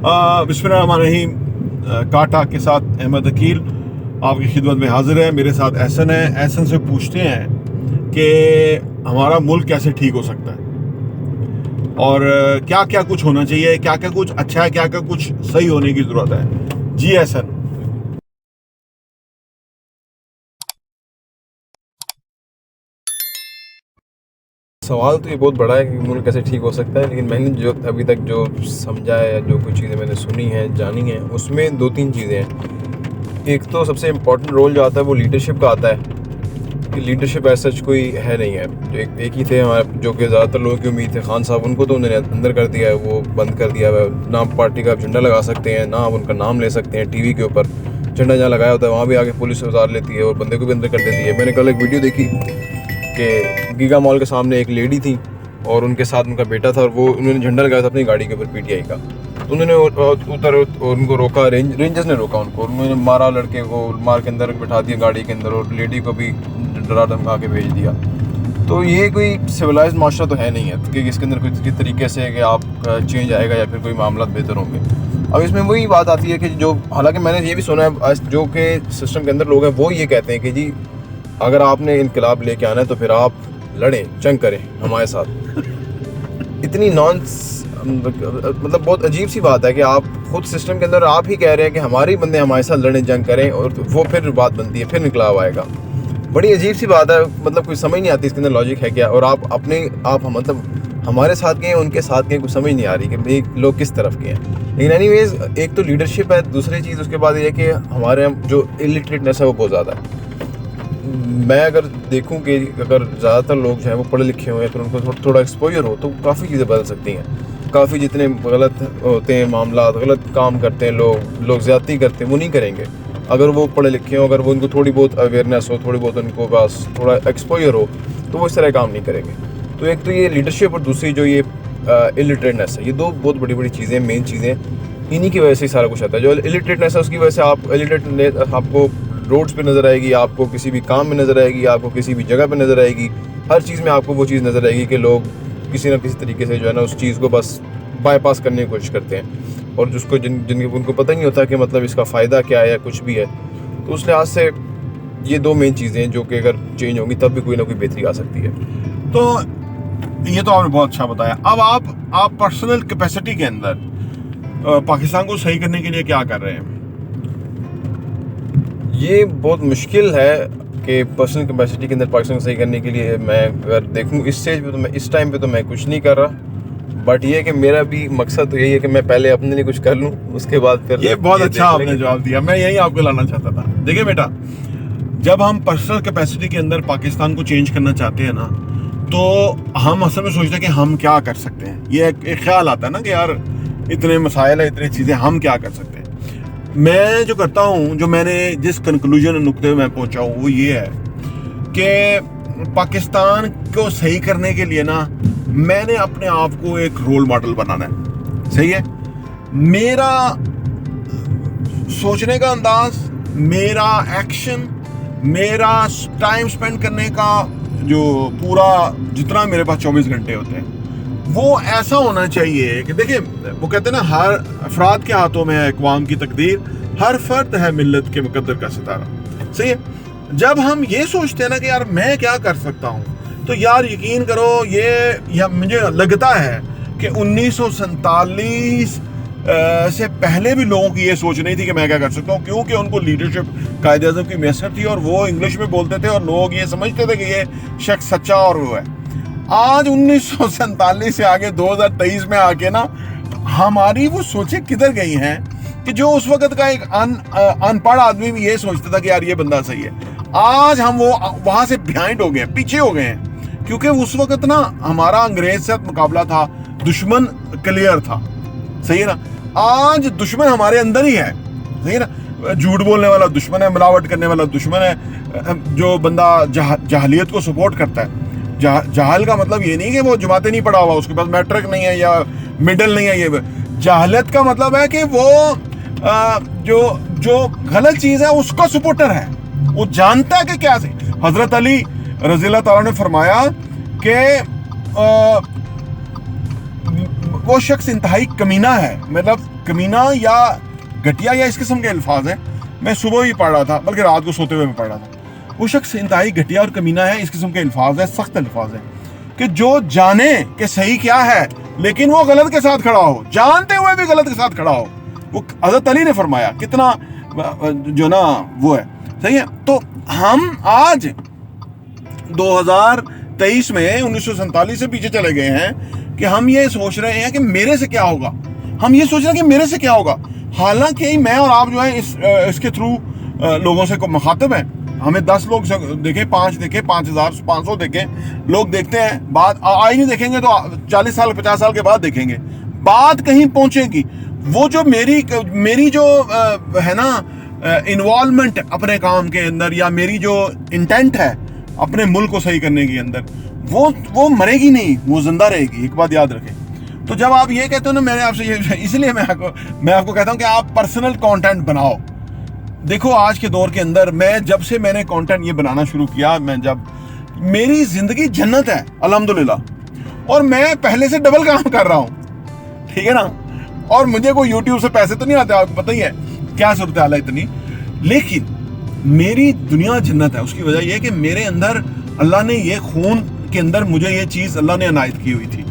बिस्मिल्लाहिर्रहमानिर्रहीम। काटा के साथ अहमद अकील आपकी खिदमत में हाजिर है। मेरे साथ एहसन है। एहसन से पूछते हैं कि हमारा मुल्क कैसे ठीक हो सकता है और क्या क्या कुछ होना चाहिए, क्या क्या कुछ अच्छा है, क्या क्या कुछ सही होने की ज़रूरत है। जी एहसन। सवाल तो ये बहुत बड़ा है कि मुल्क कैसे ठीक हो सकता है, लेकिन मैंने जो अभी तक जो समझा है या जो कुछ चीज़ें मैंने सुनी हैं, जानी हैं, उसमें दो तीन चीज़ें हैं। एक तो सबसे इम्पॉर्टेंट रोल जो आता है वो लीडरशिप का आता है कि लीडरशिप ऐसा सच कोई है नहीं है। जो एक ही थे हमारे, जो कि ज़्यादातर लोगों की उम्मीद थे। खान साहब, उनको तो उन्होंने अंदर कर दिया है, वो बंद कर दिया है। ना पार्टी का झंडा लगा सकते हैं, ना आप उनका नाम ले सकते हैं टीवी के ऊपर। झंडा जहाँ लगाया होता है वहाँ भी आके पुलिस उतार लेती है और बंदे को भी अंदर कर देती है। मैंने कल एक वीडियो देखी कि गीगा मॉल के सामने एक लेडी थी और उनके साथ उनका बेटा था और वो उन्होंने झंडा लगाया था अपनी गाड़ी के ऊपर पीटीआई का। तो उन्होंने उतर उनको रोका, रेंजर्स ने रोका उनको, और उन्होंने मारा, लड़के को मार के अंदर बिठा दिया गाड़ी के अंदर और लेडी को भी डरा धमका के भेज दिया। तो ये कोई सिविलाइज माशरा तो है नहीं है कि इसके अंदर किसी तरीके से कि आप चेंज आएगा या फिर कोई मामला बेहतर होंगे। अब इसमें वही बात आती है कि जो, हालांकि मैंने ये भी सुना है जो कि सिस्टम के अंदर लोग हैं वो ये कहते हैं कि जी अगर आपने इनकलाब लेके आना है तो फिर आप लड़ें, जंग करें हमारे साथ। इतनी मतलब बहुत अजीब सी बात है कि आप खुद सिस्टम के अंदर आप ही कह रहे हैं कि हमारे ही बंदे हमारे साथ लड़ें, जंग करें, और वो फिर बात बनती है, फिर इनकलाब आएगा। बड़ी अजीब सी बात है, मतलब कुछ समझ नहीं आती इसके अंदर लॉजिक है क्या। और आप मतलब हमारे साथ गए, उनके साथ गए, कुछ समझ नहीं आ रही कि भाई लोग किस तरफ के हैं। लेकिन एनीवेज, एक तो लीडरशिप है, दूसरी चीज़ उसके बाद ये है कि हमारे जो इलिटरेटनेस है वो बहुत ज़्यादा है। मैं अगर देखूं कि अगर ज़्यादातर लोग जो हैं वो पढ़े लिखे हुए हैं तो उनको थोड़ा एक्सपोजर हो तो काफ़ी चीज़ें बदल सकती हैं। काफ़ी जितने गलत होते हैं मामला, गलत काम करते हैं लोग ज़्यादती करते हैं, वो नहीं करेंगे अगर वो पढ़े लिखे हों। अगर वो उनको थोड़ी बहुत अवेयरनेस हो, थोड़ी बहुत उनको पास थोड़ा एक्सपोजर हो, तो वो इस तरह काम नहीं करेंगे। तो एक तो ये लीडरशिप और दूसरी जो ये इलिटरेटनेस है, ये दो बहुत बड़ी बड़ी चीज़ें, मेन चीज़ें। इन्हीं की वजह से ही सारा कुछ आता है। जो इलिटरेटनेस है उसकी वजह से आपको रोड्स पे नज़र आएगी, आपको किसी भी काम में नज़र आएगी, आपको किसी भी जगह पे नज़र आएगी, हर चीज़ में आपको वो चीज़ नज़र आएगी कि लोग किसी न किसी तरीके से जो है ना उस चीज़ को बस बाईपास करने की कोशिश करते हैं, और जिसको जिनके उनको पता नहीं होता कि मतलब इसका फ़ायदा क्या है या कुछ भी है। तो उस लिहाज से ये दो मेन चीज़ें हैं जो कि अगर चेंज होंगी तब भी कोई ना कोई बेहतरी आ सकती है। तो ये तो आपने बहुत अच्छा बताया। अब आप पर्सनल कैपेसिटी के अंदर पाकिस्तान को सही करने के लिए क्या कर रहे हैं? ये बहुत मुश्किल है कि पर्सनल कैपेसिटी के अंदर पाकिस्तान को सही करने के लिए मैं अगर देखूं इस स्टेज पे, तो मैं इस टाइम पे तो मैं कुछ नहीं कर रहा। बट ये है कि मेरा भी मकसद तो यही है कि मैं पहले अपने लिए कुछ कर लूं, उसके बाद फिर ये बहुत अच्छा आपने जवाब दिया। मैं यही आपको लाना चाहता था। देखिए बेटा, जब हम पर्सनल कैपेसिटी के अंदर पाकिस्तान को चेंज करना चाहते हैं ना, तो हम असल में सोचते हैं कि हम क्या कर सकते हैं। ये एक ख्याल आता है ना कि यार इतने मसाइल है, इतनी चीज़ें, हम क्या कर सकते हैं। मैं जो करता हूँ, जो मैंने जिस कंक्लूजन नुक्ते में पहुंचा हूँ वो ये है कि पाकिस्तान को सही करने के लिए ना मैंने अपने आप को एक रोल मॉडल बनाना है। सही है, मेरा सोचने का अंदाज, मेरा एक्शन, मेरा टाइम स्पेंड करने का जो पूरा जितना मेरे पास 24 घंटे होते हैं वो ऐसा होना चाहिए कि देखिए, वो कहते हैं ना, हर अफराद के हाथों में है अक़वाम की तकदीर, हर फर्द है मिल्लत के मुकद्दर का सितारा। सही है। जब हम ये सोचते हैं ना कि यार मैं क्या कर सकता हूँ, तो यार यकीन करो ये मुझे लगता है कि 1947 से पहले भी लोगों की ये सोच नहीं थी कि मैं क्या कर सकता हूँ, क्योंकि उनको लीडरशिप कायदे-ए-आज़म की मैसर थी और वो इंग्लिश में बोलते थे और लोग ये समझते थे कि ये शख्स सच्चा और वो है। आज 1947 से आगे 2023 में आके ना हमारी वो सोचें किधर गई हैं कि जो उस वक्त का एक अनपढ़ आदमी भी ये सोचता था कि यार ये बंदा सही है, आज हम वो वहां से बिहाइंड हो गए हैं, पीछे हो गए हैं। क्योंकि उस वक्त ना हमारा अंग्रेज से मुकाबला था, दुश्मन क्लियर था। सही है ना। आज दुश्मन हमारे अंदर ही है। सही है ना। झूठ बोलने वाला दुश्मन है, मिलावट करने वाला दुश्मन है, जो बंदा जहालियत को सपोर्ट करता है। जहाल का मतलब ये नहीं कि वो जमाते नहीं पढ़ा हुआ, उसके पास मैट्रिक नहीं है या मिडिल नहीं है। ये जहालत का मतलब है कि वो जो गलत चीज़ है उसका सपोर्टर है, वो जानता है कि क्या से। हजरत अली रज़ियल्लाहु ताला ने फरमाया कि वो शख्स इंतहाई कमीना है, मतलब कमीना या घटिया या इस किस्म के अल्फाज हैं। मैं सुबह ही पढ़ रहा था, बल्कि रात को सोते हुए मैं पढ़ रहा था। वो शख्स इंतहाई घटिया और कमीना है, इस किस्म के अल्फाज है, सख्त अल्फाज है कि जो जाने कि सही क्या है लेकिन वो गलत के साथ खड़ा हो, जानते हुए भी गलत के साथ खड़ा हो। वो हज़रत अली ने फरमाया, कितना जो ना वो है, सही है। तो हम आज 2023 में 1947 से पीछे चले गए हैं कि हम ये सोच रहे हैं कि मेरे से क्या होगा, हम ये सोच रहे हैं कि मेरे से क्या होगा। हालांकि मैं और आप जो है इसके थ्रू लोगों से को मुखातिब हैं। हमें 10 लोग देखें, 5 देखें, 5500 देखें, लोग देखते हैं, बात आज नहीं देखेंगे तो 40 साल 50 साल के बाद देखेंगे, बात कहीं पहुंचेगी। वो जो मेरी जो है ना इन्वॉल्वमेंट अपने काम के अंदर, या मेरी जो इंटेंट है अपने मुल्क को सही करने के अंदर, वो मरेगी नहीं, वो जिंदा रहेगी। एक बात याद रखें। तो जब आप ये कहते हो ना, मैंने आपसे ये, इसलिए मैं आपको कहता हूँ कि आप पर्सनल कंटेंट बनाओ। देखो आज के दौर के अंदर मैंने कंटेंट ये बनाना शुरू किया, मेरी जिंदगी जन्नत है अल्हम्दुलिल्लाह, और मैं पहले से डबल काम कर रहा हूँ, ठीक है ना। और मुझे कोई यूट्यूब से पैसे तो नहीं आते, आपको पता ही है क्या सूरत हाल है इतनी, लेकिन मेरी दुनिया जन्नत है। उसकी वजह यह है कि मेरे अंदर अल्लाह ने ये खून के अंदर मुझे ये चीज़ अल्लाह ने अनायत की हुई थी,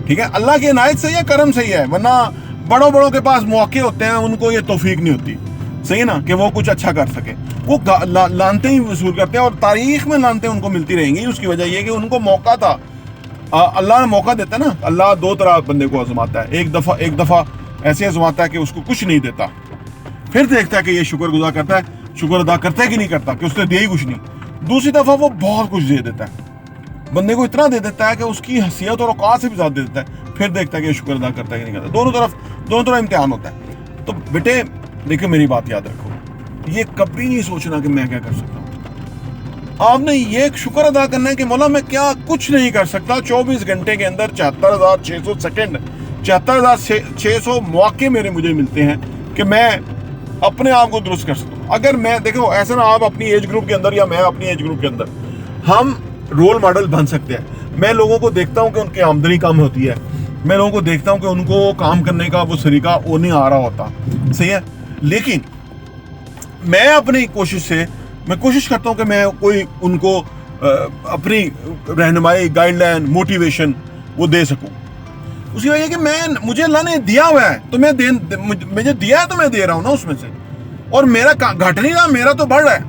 ठीक है। अल्लाह की अनायत से या करम से ही है, वरना बड़ों के पास मौके होते हैं, उनको ये तौफीक नहीं होती, सही है ना, कि वो कुछ अच्छा कर सके। वो लानते ही वसूल करते हैं, और तारीख में लानते उनको मिलती रहेंगी। उसकी वजह यह है कि उनको मौका था, अल्लाह ने मौका देता है ना। अल्लाह दो तरह बंदे को आजमाता है, एक दफ़ा ऐसे आजमाता है कि उसको कुछ नहीं देता, फिर देखता है कि ये शुक्रगुजार करता है, शुक्र अदा करता है कि नहीं करता, कि उसने दिया ही कुछ नहीं। दूसरी दफ़ा वो बहुत कुछ दे देता है, बंदे को इतना दे देता है कि उसकी हैसियत और औकात से भी ज़्यादा दे देता है, फिर देखता है कि ये शुक्र अदा करता है कि नहीं करता। दोनों तरफ इम्तिहान होता है। तो बेटे देखो, मेरी बात याद रखो, ये कभी नहीं सोचना कि मैं क्या कर सकता हूँ। आपने ये शुक्र अदा करना है कि मौला मैं क्या कुछ नहीं कर सकता। 24 घंटे के अंदर 74,600 सेकेंड, 74,600 मौके मुझे मिलते हैं कि मैं अपने आप को दुरुस्त कर सकता हूँ। अगर मैं देखो, ऐसा ना आप अपनी एज ग्रुप के अंदर या मैं अपनी एज ग्रुप के अंदर, हम रोल मॉडल बन सकते हैं। मैं लोगों को देखता हूँ कि उनकी आमदनी कम होती है, मैं लोगों को देखता हूँ कि उनको काम करने का वो तरीका वो नहीं आ रहा होता, सही है। लेकिन मैं अपनी कोशिश से मैं कोशिश करता हूँ कि मैं कोई उनको अपनी रहनुमाई, गाइडलाइन, मोटिवेशन वो दे सकूँ। उसकी वजह कि मुझे अल्लाह ने दिया हुआ है, तो मुझे दिया है तो मैं दे रहा हूँ ना उसमें से, और मेरा घट नहीं रहा, मेरा तो बढ़ रहा है।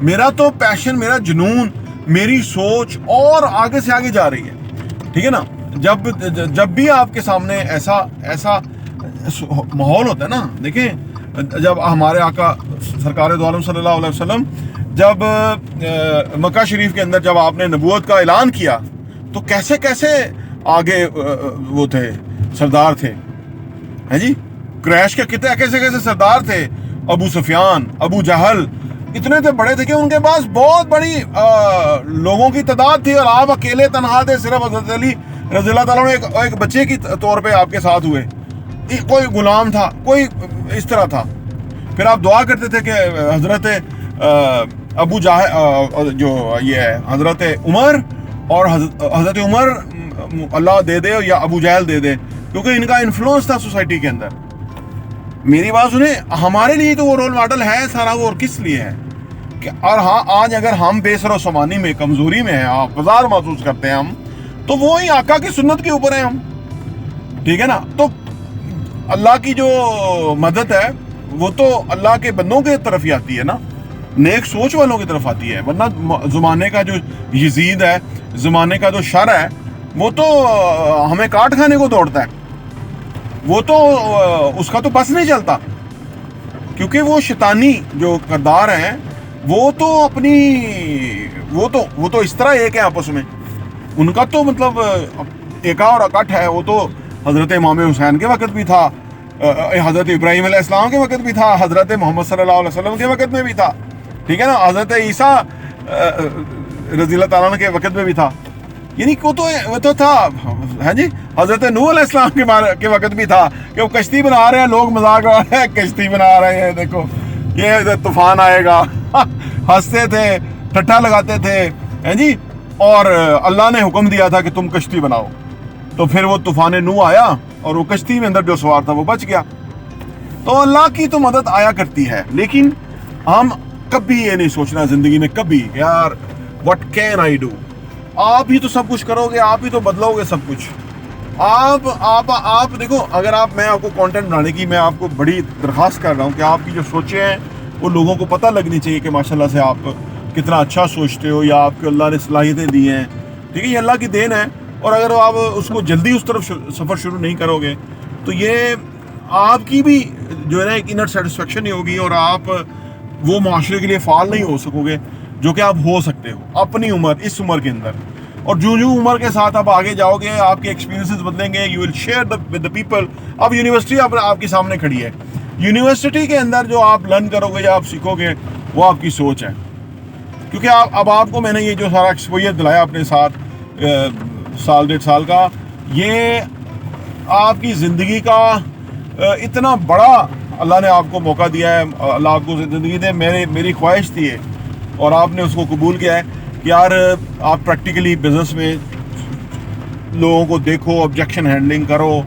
मेरा तो पैशन, मेरा जुनून, मेरी सोच और आगे से आगे जा रही है, ठीक है ना। जब भी आपके सामने ऐसा माहौल होता है ना, देखें जब हमारे आका सरकार दो आलम सल्लल्लाहु अलैहि वसल्लम जब मक्का शरीफ के अंदर जब आपने नबूवत का ऐलान किया, तो कैसे कैसे आगे वो थे, सरदार थे, हैं जी। क्रैश के कितने कैसे कैसे सरदार थे, अबू सुफियान, अबू जहल, इतने थे, बड़े थे कि उनके पास बहुत बड़ी लोगों की तादाद थी, और आप अकेले तनहा थे। सिर्फ हज़रत अली रज़ियल्लाहु ताला अन्हु एक बच्चे की तौर पे आपके साथ हुए, कोई गुलाम था, कोई इस तरह था। फिर आप दुआ करते थे कि हज़रत अबू जाह जो ये है हज़रत उमर, और हज़रत उमर अल्लाह दे दे या अबू जहल दे दे, क्योंकि इनका इन्फ्लुएंस था सोसाइटी के अंदर। मेरी बात सुने, हमारे लिए तो वो रोल मॉडल है सारा, वो और किस लिए है कि, और हाँ, आज अगर हम बेसरो सामानी में, कमजोरी में हैं, आप बाजार महसूस करते हैं हम, तो वो ही आका की सुन्नत के ऊपर है हम, ठीक है ना। तो अल्लाह की जो मदद है वो तो अल्लाह के बंदों के तरफ ही आती है ना, नेक सोच वालों की तरफ आती है। वरना ज़माने का जो यजीद है, ज़माने का जो शर है, वो तो हमें काट खाने को दौड़ता है, वो तो उसका तो बस नहीं चलता, क्योंकि वो शैतानी जो किरदार हैं वो तो अपनी वो तो इस तरह एक है आपस में, उनका तो मतलब एका और अकट है। वो तो हज़रत इमाम हुसैन के वक़्त भी था, हज़रत इब्राहीम अलैहिस्सलाम के वक़्त भी था, हज़रत मोहम्मद सल्लल्लाहु अलैहि वसल्लम के वक़्त में भी था, ठीक है ना, हज़रत ईसा रज़ियल्लाहु ताला अन्हु के वक़्त में भी था। यानी वो तो था, है जी। हज़रत नूह अलैहिस्सलाम के वक़्त भी था कि वो कश्ती बना रहे हैं, लोग मजाक उड़ा रहे हैं, कश्ती बना रहे हैं, देखो ये तूफान आएगा हंसते थे, ठट्ठा लगाते थे, हैं जी। और अल्लाह ने हुक्म दिया था कि तुम कश्ती बनाओ, तो फिर वो तूफान नूह आया और वो कश्ती में अंदर जो सवार था वो बच गया, تو اللہ کی تو مدد آیا کرتی ہے, لیکن ہم کبھی یہ نہیں سوچنا زندگی میں کبھی یار what can I do. آپ ہی تو سب کچھ کرو گے, آپ ہی تو بدلو گے سب کچھ. آپ دیکھو, اگر میں آپ کو کانٹینٹ بنانے کی میں آپ کو بڑی درخواست کر رہا ہوں کہ آپ کی جو سوچیں ہیں وہ لوگوں کو پتہ لگنی چاہیے کہ ماشاءاللہ سے آپ کتنا اچھا سوچتے ہو, یا آپ کو اللہ نے صلاحیتیں دی ہیں, ٹھیک ہے, یہ اللہ کی دین ہے. اور اگر آپ اس کو جلدی اس طرف سفر شروع نہیں کرو گے تو یہ آپ کی بھی جو ہے نا ایک انر سیٹسفیکشن نہیں ہوگی, اور آپ وہ معاشرے کے لیے فعال نہیں ہو سکو گے جو کہ آپ ہو سکتے ہو اپنی اس عمر کے اندر. اور جو عمر کے ساتھ آپ آگے جاؤ گے, آپ کے ایکسپیرینسز بدلیں گے, you will share with the people. اب یونیورسٹی آپ کے سامنے کھڑی ہے, یونیورسٹی کے اندر جو آپ لرن کرو گے یا آپ سیکھو گے وہ آپ کی سوچ ہے. کیونکہ اب آپ کو میں نے یہ جو سارا ایکسپوجر دلایا اپنے ساتھ سال 1.5 سال کا, یہ آپ کی زندگی کا اتنا بڑا اللہ نے آپ کو موقع دیا ہے. اللہ آپ کو زندگی دے, میری خواہش تھی اور آپ نے اس کو قبول کیا ہے کہ یار آپ پریکٹیکلی بزنس میں لوگوں کو دیکھو, آبجیکشن ہینڈلنگ کرو,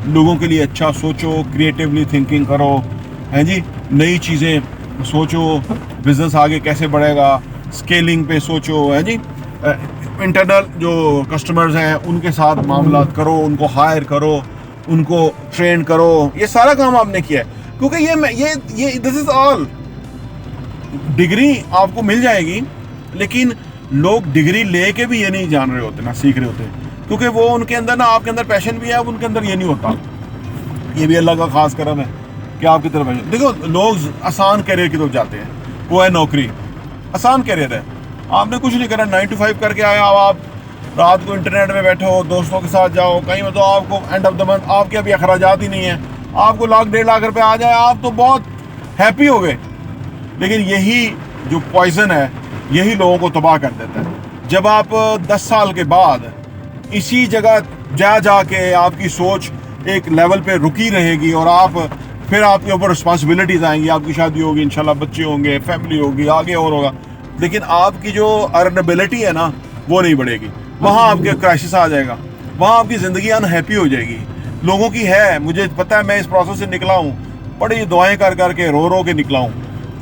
لوگوں کے لیے اچھا سوچو, کریٹیولی تھنکنگ کرو, ہیں جی, نئی چیزیں سوچو, بزنس آگے کیسے بڑھے گا, اسکیلنگ پہ سوچو, ہیں جی, انٹرنل جو کسٹمرز ہیں ان کے ساتھ معاملات کرو, ان کو ہائر کرو, ان کو ٹرین کرو. یہ سارا کام آپ نے کیا ہے, کیونکہ یہ دس از آل. ڈگری آپ کو مل جائے گی, لیکن لوگ ڈگری لے کے بھی یہ نہیں جان رہے ہوتے, نہ سیکھ رہے ہوتے, کیونکہ وہ ان کے اندر نا, آپ کے اندر پیشن بھی ہے, ان کے اندر یہ نہیں ہوتا. یہ بھی اللہ کا خاص کرم ہے کہ آپ کی طرف پیشن. دیکھو, لوگ آسان کیریئر کی طرف جاتے ہیں, وہ ہے نوکری, آسان کیریئر ہے. آپ نے کچھ نہیں کرا, 9 to 5 کر کے آیا, اب آپ رات کو انٹرنیٹ میں بیٹھو, دوستوں کے ساتھ جاؤ کہیں, میں تو آپ کو اینڈ آف دا منتھ آپ کے ابھی اخراجات ہی نہیں ہیں, آپ کو 1.5 لاکھ روپے آ جائے, آپ تو بہت ہیپی ہو گئے. لیکن یہی جو پوائزن ہے یہی لوگوں کو تباہ کر دیتا ہے. جب آپ 10 سال کے بعد اسی جگہ جا کے آپ کی سوچ ایک لیول پہ رکی رہے گی, اور پھر آپ کے اوپر رسپانسبلٹیز آئیں گی, آپ کی شادی ہوگی, انشاءاللہ بچے ہوں گے, فیملی ہوگی, آگے اور ہوگا, لیکن آپ کی جو ارنیبلٹی ہے نا وہ نہیں بڑھے گی. وہاں آپ کے کرائسس آ جائے گا, وہاں آپ کی زندگی انہیپی ہو جائے گی. لوگوں کی ہے, مجھے پتہ ہے, میں اس پروسیس سے نکلا ہوں, بڑی دعائیں کر کے رو کے نکلا ہوں,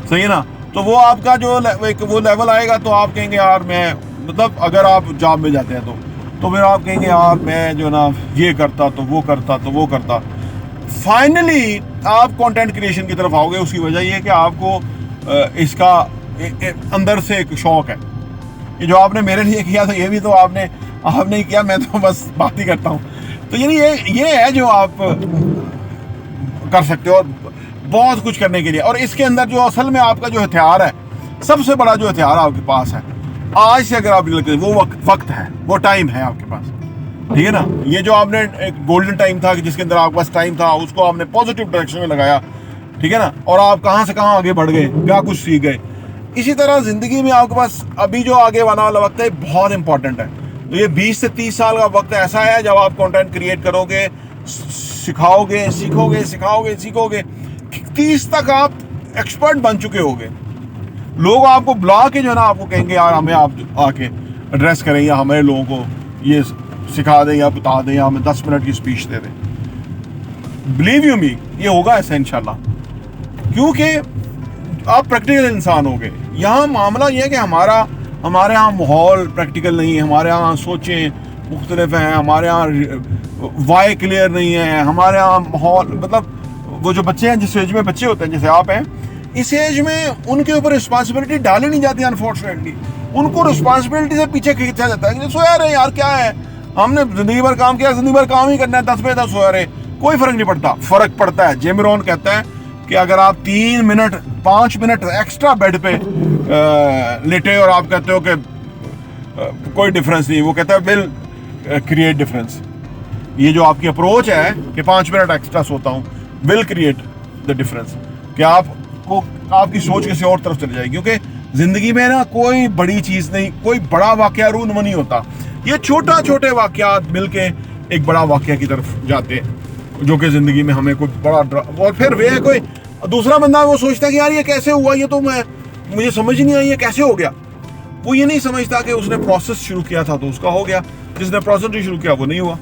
صحیح ہے نا. تو وہ آپ کا جو وہ لیول آئے گا تو آپ کہیں گے یار میں, مطلب اگر آپ جاب میں جاتے ہیں تو پھر آپ کہیں گے یار میں جو نا یہ کرتا تو وہ کرتا. فائنلی آپ کنٹینٹ کریشن کی طرف آؤ گے. اس کی وجہ یہ ہے کہ آپ کو اس کا اندر سے ایک شوق ہے. یہ جو آپ نے میرے لیے کیا تھا یہ بھی تو آپ نے کیا, میں تو بس بات ہی کرتا ہوں. تو یعنی یہ ہے جو آپ کر سکتے ہو, اور بہت کچھ کرنے کے لیے. اور اس کے اندر جو اصل میں آپ کا جو ہتھیار ہے, سب سے بڑا جو ہتھیار آپ کے پاس ہے آج سے, اگر آپ لگتے وہ وقت ہے, وہ ٹائم ہے آپ کے پاس, ٹھیک ہے نا. یہ جو آپ نے ایک گولڈن ٹائم تھا جس کے اندر آپ کے پاس ٹائم تھا, اس کو آپ نے پازیٹیو ڈائریکشن میں لگایا, ٹھیک ہے نا, اور آپ کہاں سے کہاں آگے بڑھ گئے, کیا کچھ سیکھ گئے. اسی طرح زندگی میں آپ کے پاس ابھی جو آگے آنے والا وقت ہے بہت امپورٹنٹ ہے. تو یہ 20 سے 30 سال کا وقت ایسا ہے جب آپ کنٹینٹ کریٹ کرو گے, سکھاؤ گے, سیکھو گے, 30 تک آپ ایکسپرٹ بن چکے ہو گے. لوگ آپ کو بلا کے جو ہے نا آپ کو کہیں گے یار ہمیں آپ آ کے ایڈریس کریں, یا ہمارے لوگوں کو یہ سکھا دیں یا بتا دیں, یا ہمیں 10 منٹ کی اسپیچ دے دیں. بلیو یو می, یہ ہوگا ایسا انشاءاللہ, کیونکہ آپ پریکٹیکل انسان ہو گے. یہاں معاملہ یہ ہے کہ ہمارے ہاں ماحول پریکٹیکل نہیں ہے, ہمارے ہاں سوچیں مختلف ہیں, ہمارے ہاں وائی کلیئر نہیں ہے, ہمارے ہاں ماحول, مطلب وہ جو بچے ہیں, جس ایج میں بچے ہوتے ہیں جیسے آپ ہیں, اس ایج میں ان کے اوپر رسپانسبلٹی ڈالی نہیں جاتی. انفارچونیٹلی ان کو رسپانسبلٹی سے پیچھے کھینچا جاتا ہے کہ سویا رہے یار, کیا ہے, ہم نے زندگی بھر کام کیا, زندگی بھر کام ہی کرنا ہے, 10 بجے تک سویا رہے, کوئی فرق نہیں پڑتا. فرق پڑتا ہے. جیم رون کہتا ہے کہ اگر آپ 3 منٹ 5 منٹ ایکسٹرا بیڈ پہ لیٹے اور آپ کہتے ہو کہ کوئی ڈفرینس نہیں, وہ کہتا ہے ول کریٹ ڈفرینس. یہ جو آپ کی اپروچ ہے کہ 5 منٹ ایکسٹرا سوتا ہوں, ول کریٹ دا ڈفرینس, کہ آپ کی سوچ کسی اور طرف چلی جائے گی. کیونکہ زندگی میں نا کوئی بڑی چیز نہیں, کوئی بڑا واقعہ رونما نہیں ہوتا. یہ چھوٹے واقعات مل کے ایک بڑا واقعہ کی طرف جاتے ہیں, جو کہ زندگی میں ہمیں کوئی بڑا اور پھر وہ کوئی دوسرا بندہ وہ سوچتا ہے کہ یار یہ کیسے ہوا, یہ تو مجھے سمجھ نہیں آئی, یہ کیسے ہو گیا. وہ یہ نہیں سمجھتا کہ اس نے پروسیس شروع کیا تھا تو اس کا ہو گیا, جس نے پروسیس نہیں شروع کیا وہ نہیں ہوا.